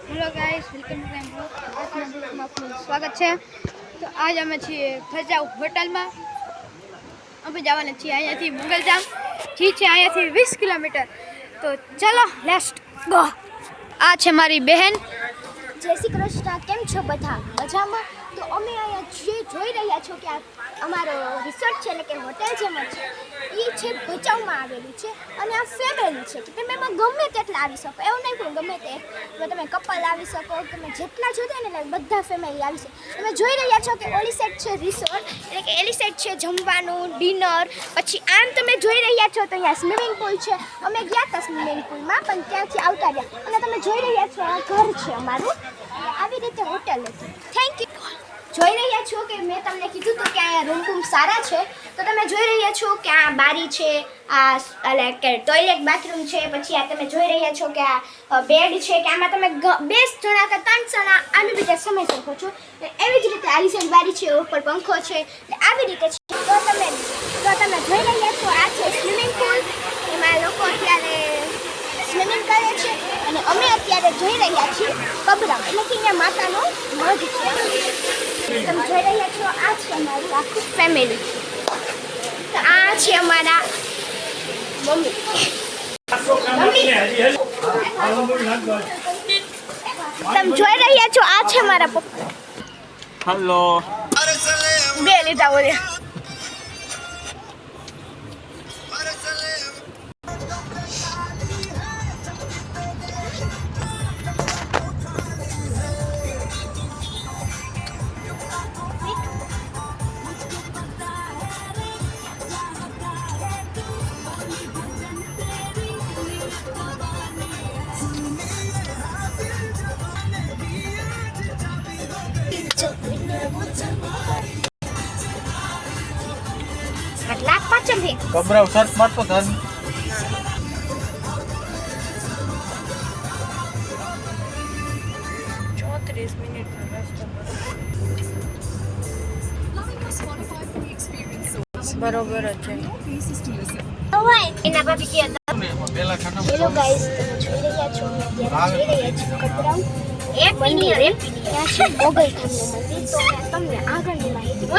Hello guys, welcome to my blog. આજના બ્લોગમાં આપનું સ્વાગત છે। તો આજ અમે છીએ ભચાઉ હોટલમાં। અમે જવાના છીએ અહીંયાથી મુગલધામ, જે છે અહીંયાથી 20 કિલોમીટર। તો ચલો લેટ્સ ગો। આ છે મારી બહેન। જય શ્રી કૃષ્ણ। કેમ છો બધા? મજામાં? તો અમે અહીંયા જે જોઈ રહ્યા છો કે અમારો રિસોર્ટ છે, એટલે કે હોટેલ જેમ છે, એ છે ભચાઉમાં આવેલી છે અને આ ફેમિલી છે કે તમે એમાં ગમે તેટલા આવી શકો, એવું નહીં પણ ગમે તે તમે કપલ આવી શકો, તમે જેટલા જોતા ને એટલે બધા ફેમિલી આવી શકો। તમે જોઈ રહ્યા છો કે ઓલી સાઈડ છે રિસોર્ટ, એટલે કે એલી સાઈડ છે જમવાનું, ડિનર, પછી આમ તમે જોઈ રહ્યા છો તો અહીંયા સ્વિમિંગ પુલ છે। અમે ગયા હતા સ્વિમિંગ પુલમાં, પણ ત્યાંથી આવતા રહ્યા અને તમે જોઈ રહ્યા છો આ ઘર છે અમારું। આવી રીતે હોટેલ હતી। Thank you. જોઈ રહ્યા છો કે મેં તમને કીધું હતું કે અહીંયા રૂમ સારા છે, તો તમે જોઈ રહ્યા છો કે આ બારી છે, આ એટલે કે ટોયલેટ બાથરૂમ છે, પછી આ તમે જોઈ રહ્યા છો કે આ બેડ છે, કે આમાં તમે 2 જણા કે 3 જણા આવી રીતે સમય શકો છો। એવી જ રીતે આલી સાઈડ બારી છે, ઉપર પંખો છે, એટલે આવી રીતે છે। તો તમે જોઈ રહ્યા છો આ છે સ્વિમિંગ પુલ, એમાં લોકો અત્યારે સ્વિમિંગ કરે છે અને અમે અત્યારે જોઈ રહ્યા છીએ કબરામ, એટલે કે અહીંયા માતાનો મઢ છે। તમે જોઈ રહ્યા છો આ છે અમારું આખું ફેમિલી। તો આ છે અમારા મમ્મી। તમે જોઈ રહ્યા છો આ છે મારા પપ્પા। હેલો। બે લીધા બોલ્યા। કેટલાક પાછળ છે કબરાવ સર્ચ મારતો ધન 34 મિનિટનો રસ્તો બરોબર જ છે। એના ભાભી કે પેલા ખાના હેલો ગાઈસ, તમે જોઈ રહ્યા છો અત્યારે જોઈ રહ્યા છો કબરામ એક મિનિટ ત્યાં છે મોગલ ધામનું મંદિર। તો તમને આગળની માહિતી